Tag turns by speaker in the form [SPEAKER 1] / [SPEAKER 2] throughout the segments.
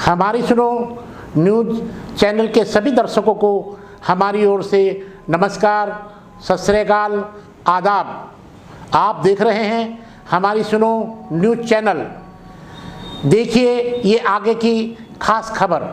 [SPEAKER 1] हमारी सुनो news channel के सभी दर्शकों को हमारी ओर से नमस्कार, सत श्री अकाल, आदाब। आप देख रहे हैं हमारी सुनो न्यूज़ चैनल। देखिए ये आगे की खास खबर।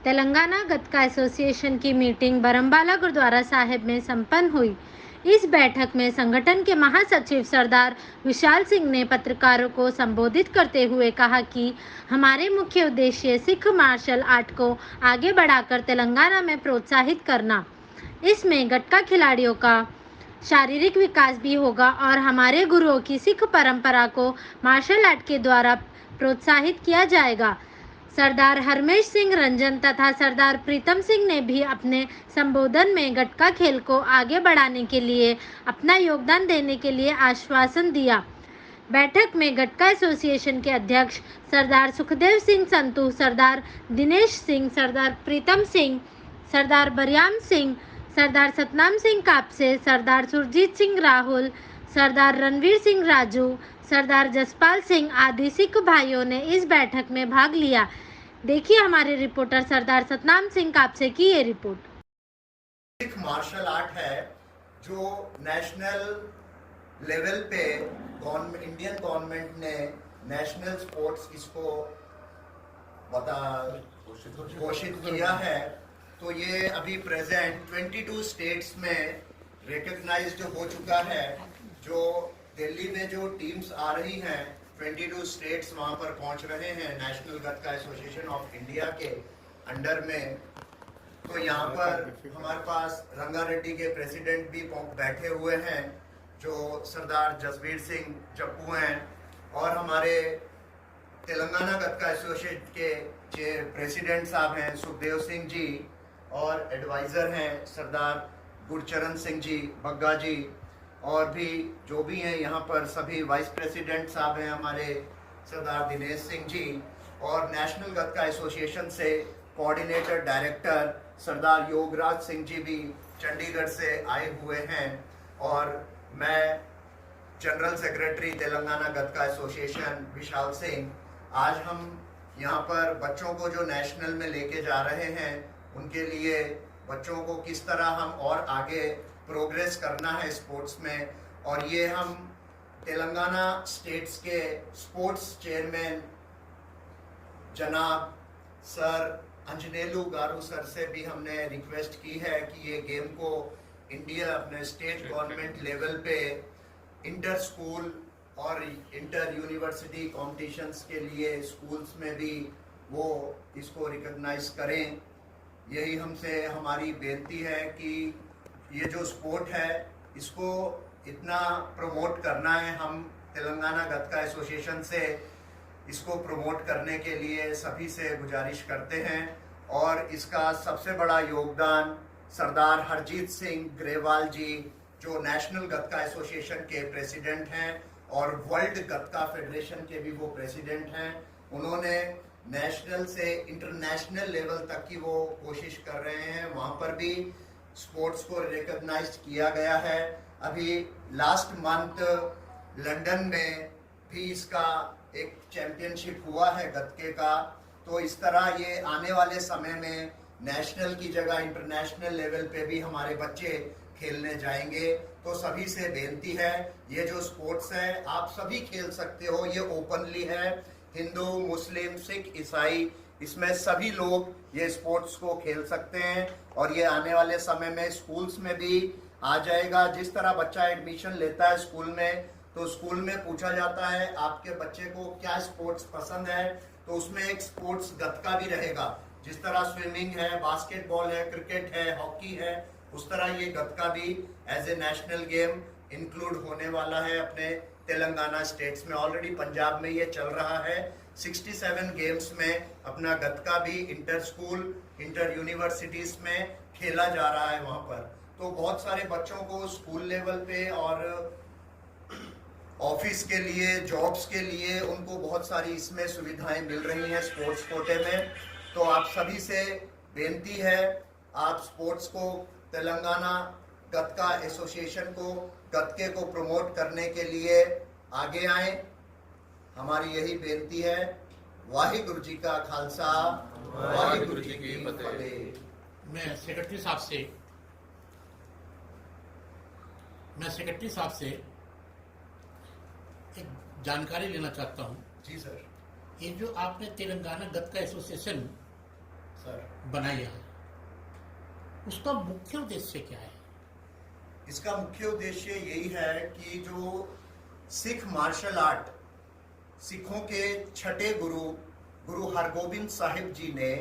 [SPEAKER 2] तेलंगाना गतका एसोसिएशन की मीटिंग बरमबाला गुरुद्वारा साहिब में संपन्न हुई। इस बैठक में संगठन के महासचिव सरदार विशाल सिंह ने पत्रकारों को संबोधित करते हुए कहा कि हमारे मुख्य उद्देश्य सिख मार्शल आर्ट को आगे बढ़ाकर तेलंगाना में प्रोत्साहित करना। इसमें गतका खिलाड़ियों का शारीरिक विकास भी होगा और हमारे गुरुओं की सिख परंपरा को मार्शल आर्ट के द्वारा प्रोत्साहित किया जाएगा। सरदार हरमेश सिंह रंजन तथा सरदार प्रीतम सिंह ने भी अपने संबोधन में गतका खेल को आगे बढ़ाने के लिए अपना योगदान देने के लिए आश्वासन दिया। बैठक में गतका एसोसिएशन के अध्यक्ष सरदार सुखदेव सिंह संतु, सरदार दिनेश सिंह, सरदार प्रीतम सिंह, सरदार बरियाम सिंह, सरदार सतनाम सिंह कापसे, सरदार सुरजीत सिंह राहुल, सरदार रणवीर सिंह राजू, सरदार जसपाल सिंह आदि सिख भाइयों ने इस बैठक में भाग लिया। देखिए हमारे रिपोर्टर सरदार सतनाम सिंह कापसे की ये रिपोर्ट।
[SPEAKER 3] सिख मार्शल आर्ट है जो नेशनल लेवल पे इंडियन गवर्नमेंट ने नेशनल स्पोर्ट्स इसको घोषित किया है। तो ये अभी प्रेजेंट 22 स्टेट्स में रिकॉग्नाइज्ड हो चुका है। जो दिल्ली में जो टीम्स आ रही हैं 22 स्टेट्स वहां पर पहुंच रहे हैं national Gatka association of India के अंडर में। तो यहाँ पर हमारे पास रंगारेड्डी के प्रेसिडेंट भी बैठे हुए हैं जो सरदार जसवीर सिंह जप्पू हैं, और हमारे तेलंगाना गतका एसोसिएशन के प्रेसिडेंट साहब हैं सुखदेव सिंह जी, और एडवाइजर हैं सरदार गुरचरण सिंह जी बग्गा जी, और भी जो भी हैं यहाँ पर सभी वाइस प्रेसिडेंट साहब हैं हमारे सरदार दिनेश सिंह जी, और नेशनल गतका एसोसिएशन से कोऑर्डिनेटर डायरेक्टर सरदार योगराज सिंह जी भी चंडीगढ़ से आए हुए हैं, और मैं जनरल सेक्रेटरी तेलंगाना गतका एसोसिएशन विशाल सिंह। आज हम यहाँ पर बच्चों को जो नेशनल में लेके जा रहे हैं उनके लिए बच्चों को किस तरह हम और आगे प्रोग्रेस करना है स्पोर्ट्स में, और ये हम तेलंगाना स्टेट्स के स्पोर्ट्स चेयरमैन जनाब सर अंजनेलू गारू सर से भी हमने रिक्वेस्ट की है कि ये गेम को इंडिया अपने स्टेट गवर्नमेंट लेवल पे इंटर स्कूल और इंटर यूनिवर्सिटी कॉम्पिटिशन्स के लिए स्कूल्स में भी वो इसको रिकॉग्नाइज करें। यही हमसे हमारी बेनती है कि ये जो स्पोर्ट है इसको इतना प्रमोट करना है। हम तेलंगाना गतका एसोसिएशन से इसको प्रमोट करने के लिए सभी से गुजारिश करते हैं, और इसका सबसे बड़ा योगदान सरदार हरजीत सिंह ग्रेवाल जी जो नेशनल गतका एसोसिएशन के प्रेसिडेंट हैं और वर्ल्ड गतका फेडरेशन के भी वो प्रेसिडेंट हैं। उन्होंने नेशनल से इंटरनेशनल लेवल तक की वो कोशिश कर रहे हैं, वहाँ पर भी स्पोर्ट्स को रिकॉग्नाइज किया गया है। अभी लास्ट मंथ लंदन में भी इसका एक चैंपियनशिप हुआ है गतके का। तो इस तरह ये आने वाले समय में नेशनल की जगह इंटरनेशनल लेवल पे भी हमारे बच्चे खेलने जाएंगे। तो सभी से बेनती है, ये जो स्पोर्ट्स है आप सभी खेल सकते हो, ये ओपनली है। हिंदू, मुस्लिम, सिख, ईसाई, इसमें सभी लोग ये स्पोर्ट्स को खेल सकते हैं, और ये आने वाले समय में स्कूल्स में भी आ जाएगा। जिस तरह बच्चा एडमिशन लेता है स्कूल में, तो स्कूल में पूछा जाता है आपके बच्चे को क्या स्पोर्ट्स पसंद है, तो उसमें एक स्पोर्ट्स गतका भी रहेगा। जिस तरह स्विमिंग है, बास्केटबॉल है, क्रिकेट है, हॉकी है, उस तरह ये गतका भी as a national game include होने वाला है अपने तेलंगाना स्टेट्स में। ऑलरेडी पंजाब में ये चल रहा है। 67 गेम्स में अपना गतका भी इंटर स्कूल, इंटर यूनिवर्सिटीज में खेला जा रहा है वहाँ पर। तो बहुत सारे बच्चों को स्कूल लेवल पे और ऑफिस के लिए, जॉब्स के लिए उनको बहुत सारी इसमें सुविधाएं मिल रही हैं स्पोर्ट्स कोटे में। तो आप सभी से बेनती है, आप स्पोर्ट्स को, तेलंगाना गतका एसोसिएशन को, गतके को प्रमोट करने के लिए आगे आए। हमारी यही बेनती है। वाहिगुरु जी का खालसा, वाहिगुरु जी की फतेह।
[SPEAKER 1] मैं सेक्रेटरी साहब से एक जानकारी लेना चाहता हूँ।
[SPEAKER 3] जी सर।
[SPEAKER 1] ये जो आपने तेलंगाना गतका एसोसिएशन
[SPEAKER 3] सर,
[SPEAKER 1] बनाया है, उसका मुख्य उद्देश्य क्या है?
[SPEAKER 3] इसका मुख्य उद्देश्य यही है कि जो सिख मार्शल आर्ट, सिखों के छठे गुरु हरगोबिंद साहिब जी ने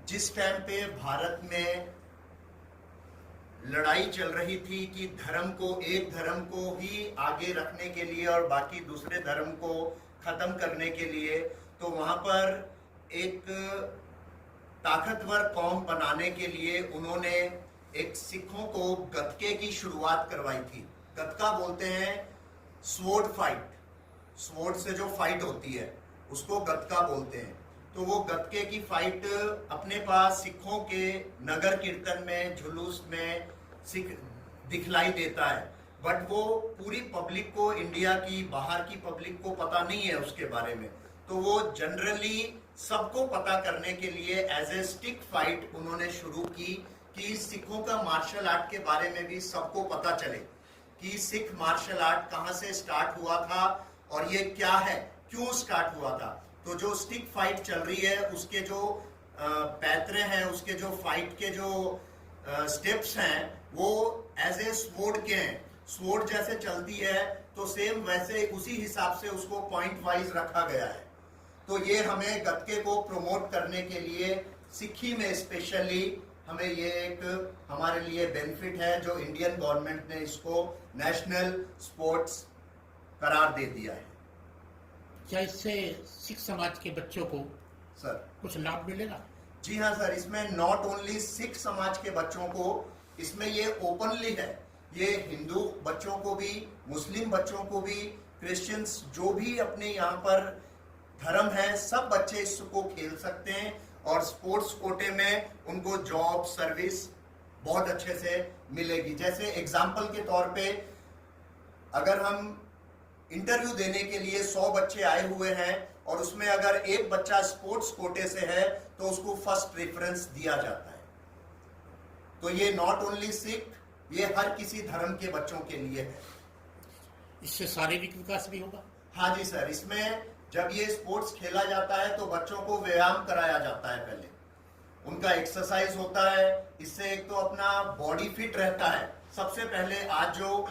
[SPEAKER 3] जिस टाइम पे भारत में लड़ाई चल रही थी कि एक धर्म को ही आगे रखने के लिए और बाकी दूसरे धर्म को खत्म करने के लिए, तो वहां पर एक ताकतवर कौम बनाने के लिए उन्होंने एक सिखों को गतके की शुरुआत करवाई थी। गतका बोलते हैं स्वॉर्ड फाइट, स्वॉर्ड से जो फाइट होती है उसको गतका बोलते हैं। तो वो गतके की फाइट अपने पास सिखों के नगर कीर्तन में, जुलूस में सिख दिखलाई देता है, बट वो पूरी पब्लिक को, इंडिया की बाहर की पब्लिक को पता नहीं है उसके बारे में। तो वो जनरली सबको पता करने के लिए एज ए स्टिक फाइट उन्होंने शुरू की कि सिखों का मार्शल आर्ट के बारे में भी सबको पता चले कि सिख मार्शल आर्ट कहाँ से स्टार्ट हुआ था और ये क्या है, क्यों स्टार्ट हुआ था। तो जो स्टिक फाइट चल रही है उसके जो पैतरे हैं, उसके जो फाइट के जो स्टेप्स हैं वो एज ए स्वॉर्ड के हैं। स्वॉर्ड जैसे चलती है तो सेम वैसे उसी हिसाब से उसको पॉइंट वाइज रखा गया है। तो ये हमें गतके को प्रमोट करने के लिए सिक्की में स्पेशली हमें ये एक हमारे लिए बेनिफिट है जो इंडियन गवर्नमेंट ने इसको नेशनल स्पोर्ट्स करार दे दिया है।
[SPEAKER 1] क्या इससे सिख समाज के बच्चों को
[SPEAKER 3] सर
[SPEAKER 1] कुछ लाभ मिलेगा?
[SPEAKER 3] जी हाँ सर, इसमें नॉट ओनली सिख समाज के बच्चों को, इसमें ये ओपनली है, ये हिंदू बच्चों को भी, मुस्लिम बच्चों को भी, क्रिश्चियंस जो भी अपने यहाँ पर धर्म है, सब बच्चे इसको खेल सकते हैं और स्पोर्ट्स कोटे में उनको जॉब सर्विस बहुत अच्छे से मिलेगी। जैसे एग्जाम्पल के तौर पे अगर हम इंटरव्यू देने के लिए 100 बच्चे आए हुए हैं और उसमें अगर एक बच्चा स्पोर्ट्स कोटे से है तो उसको फर्स्ट प्रेफरेंस दिया जाता है। तो ये नॉट ओनली सिख, ये हर किसी धर्म के बच्चों के लिए है।
[SPEAKER 1] इससे शारीरिक विकास भी होगा?
[SPEAKER 3] हाँ जी सर, इसमें जब ये स्पोर्ट्स खेला जाता है तो बच्चों को व्यायाम कराया जाता है, पहले उनका एक्सरसाइज होता है। इससे एक तो अपना बॉडी फिट रहता है सबसे पहले। आज जो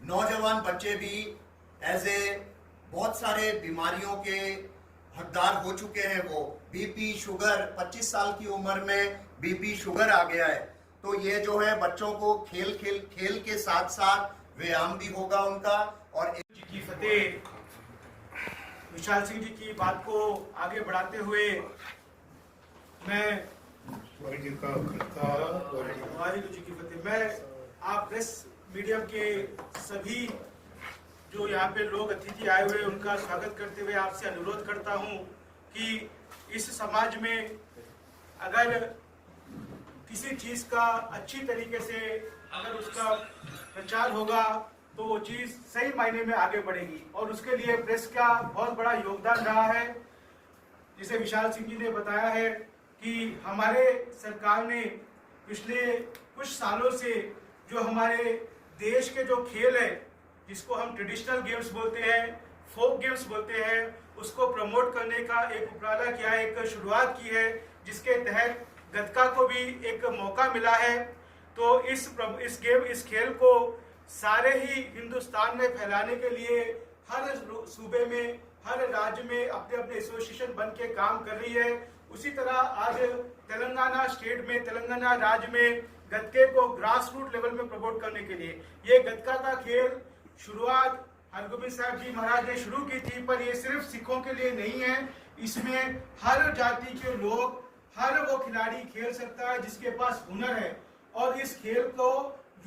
[SPEAKER 3] नौजवान बच्चे भी एज ए बहुत सारे बीमारियों के हकदार हो चुके हैं, वो बीपी शुगर, 25 साल की उम्र में बीपी शुगर आ गया है। तो ये जो है बच्चों को खेल के साथ साथ व्यायाम भी होगा उनका। और
[SPEAKER 4] जी की फतेह। विशाल सिंह जी की बात को आगे बढ़ाते हुए मैं वाहिगुरु जी की फतेह, मैं आप प्रेस मीडियम के सभी जो यहाँ पे लोग अतिथि आए हुए उनका स्वागत करते हुए आपसे अनुरोध करता हूँ कि इस समाज में अगर किसी चीज का अच्छी तरीके से अगर उसका प्रचार होगा तो वो चीज सही मायने में आगे बढ़ेगी और उसके लिए प्रेस का बहुत बड़ा योगदान रहा है। जिसे विशाल सिंह जी ने बताया है कि हमारे सरकार ने पिछले कुछ सालों से जो हमारे देश के जो खेल है, जिसको हम ट्रेडिशनल गेम्स बोलते हैं, फोक गेम्स बोलते हैं, उसको प्रमोट करने का एक उपराला किया है, एक शुरुआत की है, जिसके तहत गतका को भी एक मौका मिला है। तो इस खेल को सारे ही हिंदुस्तान में फैलाने के लिए हर सूबे में, हर राज्य में अपने अपने एसोसिएशन बन के काम कर रही है। उसी तरह आज तेलंगाना स्टेट में, तेलंगाना राज्य में गतके को ग्रास रूट लेवल में प्रमोट करने के लिए ये गतका का खेल शुरुआत हरगोबिंद साहब जी महाराज ने शुरू की थी, पर ये सिर्फ सिखों के लिए नहीं है। इसमें हर जाति के लोग, हर वो खिलाड़ी खेल सकता है जिसके पास हुनर है और इस खेल को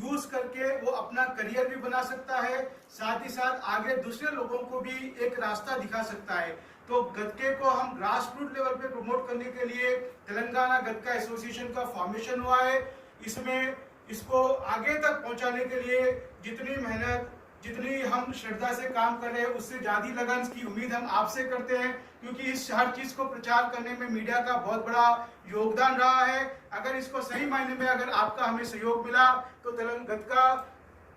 [SPEAKER 4] यूज करके वो अपना करियर भी बना सकता है, साथ ही साथ आगे दूसरे लोगों को भी एक रास्ता दिखा सकता है। तो गतके को हम ग्रास रूट लेवल पे प्रमोट करने के लिए तेलंगाना गतका एसोसिएशन का फॉर्मेशन हुआ है। इसमें इसको आगे तक पहुंचाने के लिए जितनी मेहनत, जितनी हम श्रद्धा से काम कर रहे हैं उससे ज्यादा लगन की उम्मीद हम आपसे करते हैं, क्योंकि इस हर चीज को प्रचार करने में मीडिया का बहुत बड़ा योगदान रहा है। अगर इसको सही मायने में अगर आपका हमें सहयोग मिला तो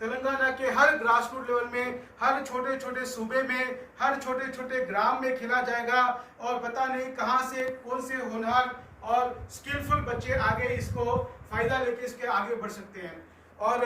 [SPEAKER 4] तेलंगाना के हर ग्रास रूट लेवल में, हर छोटे छोटे सूबे में, हर छोटे छोटे ग्राम में खेला जाएगा और पता नहीं कहां से कौन से होनहार और स्किलफुल बच्चे आगे इसको फायदा लेके इसके आगे बढ़ सकते हैं। और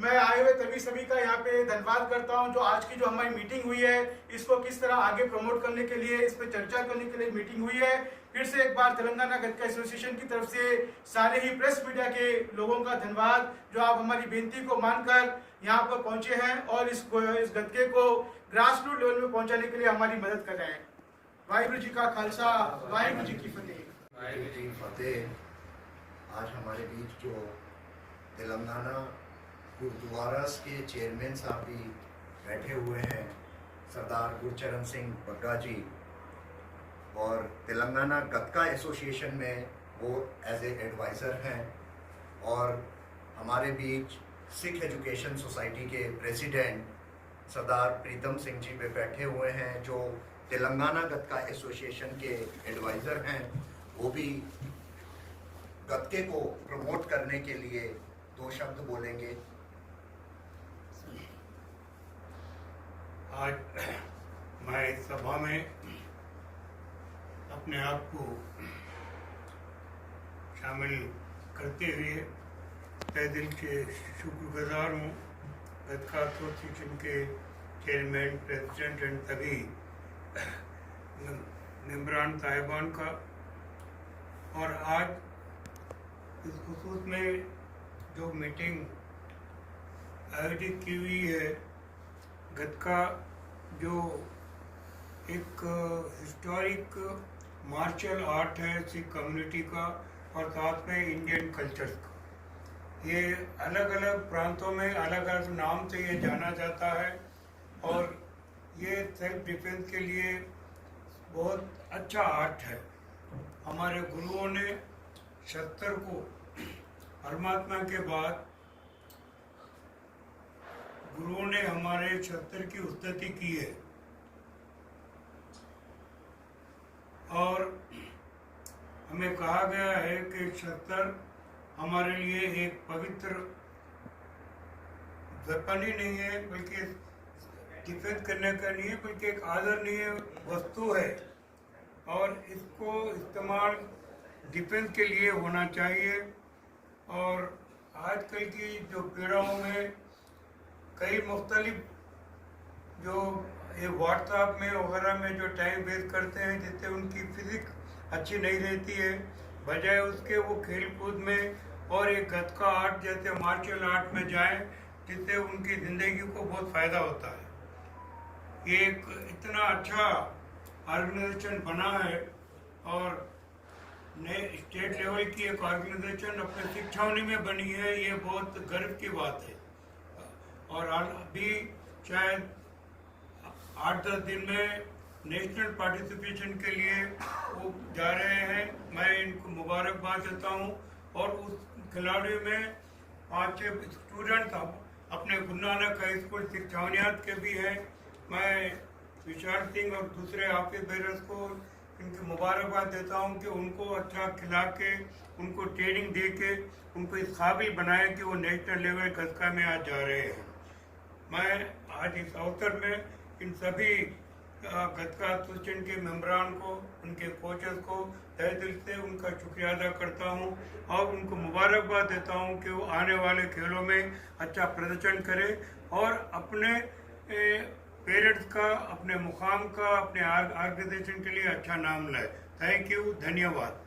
[SPEAKER 4] मैं आए हुए तभी सभी का यहाँ पे धन्यवाद करता हूँ। जो आज की जो हमारी मीटिंग हुई है इसको किस तरह आगे प्रमोट करने के लिए, इस पर चर्चा करने के लिए मीटिंग हुई है। फिर से एक बार तेलंगाना गतका एसोसिएशन की तरफ से सारे ही प्रेस मीडिया के लोगों का धन्यवाद, जो आप हमारी बेनती को मानकर यहाँ पर पहुंचे हैं और इस गतके को ग्रास रूट लेवल में पहुंचाने के लिए हमारी मदद कर रहे हैं। वाहिगुरु जी का खालसा, वाहिगुरु जी की फतेह।
[SPEAKER 3] वाहिगुरु जी की फतेह। आज हमारे बीच जो तेलंगाना गुरुद्वारा के चेयरमैन साहब भी बैठे हुए हैं, सरदार गुरचरण सिंह बग्गा जी, और तेलंगाना गतका एसोसिएशन में वो एज ए एडवाइज़र हैं, और हमारे बीच सिख एजुकेशन सोसाइटी के प्रेसिडेंट सरदार प्रीतम सिंह जी भी बैठे हुए हैं, जो तेलंगाना गतका एसोसिएशन के एडवाइज़र हैं। वो भी गतके को प्रमोट करने के लिए 2 शब्द बोलेंगे।
[SPEAKER 5] आज मैं इस सभा में अपने आप को शामिल करते हुए तहे दिल से शुक्रगुजार हूँ गतका एसोसिएशन के चेयरमैन, प्रेसिडेंट एंड सभी मेम्बरान साहिबान का। और आज इस खुसूस में जो मीटिंग आयोजित की हुई है, गतका जो एक हिस्टोरिक मार्शल आर्ट है सिख कम्युनिटी का और साथ में इंडियन कल्चर्स का, ये अलग अलग प्रांतों में अलग अलग नाम से ये जाना जाता है और ये सेल्फ डिफेंस के लिए बहुत अच्छा आर्ट है। हमारे गुरुओं ने शस्त्र को परमात्मा के बाद गुरुओं ने हमारे शस्त्र की उन्नति की है और हमें कहा गया है कि शस्त्र हमारे लिए एक पवित्र वेपन ही नहीं है, बल्कि डिफेंस करने का नहीं है, बल्कि एक आदरणीय वस्तु है और इसको इस्तेमाल डिफेंस के लिए होना चाहिए। और आजकल की जो पीढ़ाओं में कई मुख्तलिफ जो ये व्हाट्सएप में वगैरह में जो टाइम वेस्ट करते हैं, जिससे उनकी फिजिक्स अच्छी नहीं रहती है, बजाय उसके वो खेल कूद में और एक गतका आर्ट जैसे मार्शल आर्ट में जाएं, जिससे उनकी ज़िंदगी को बहुत फ़ायदा होता है। ये एक इतना अच्छा ऑर्गेनाइजेशन बना है और नए स्टेट लेवल की एक ऑर्गेनाइजेशन अपने सिख छावनी में बनी है, ये बहुत गर्व की बात है। और अभी शायद 8-10 दिन में नेशनल पार्टिसिपेशन के लिए वो जा रहे हैं। मैं इनको मुबारकबाद देता हूँ और उस खिलाड़ियों में 5-6 स्टूडेंट अपने गुरु नानक हाई स्कूल सिख छावनियात के भी हैं। मैं विशाल सिंह और दूसरे ऑफिस बेरर्स को इनकी मुबारकबाद देता हूँ कि उनको अच्छा खिला के, उनको ट्रेनिंग दे के, उनको इस काबिल बनाए कि वो नेशनल लेवल गतका में आज जा रहे हैं। मैं आज इस अवसर में इन सभी गतका एसोसिएशन के मेम्बरान को, उनके कोचेस को तहे दिल से उनका शुक्रिया अदा करता हूं और उनको मुबारकबाद देता हूं कि वो आने वाले खेलों में अच्छा प्रदर्शन करें और अपने पेरेंट्स का, अपने मुकाम का, अपने ऑर्गेनाइजेशन के लिए अच्छा नाम लाए। थैंक यू, धन्यवाद।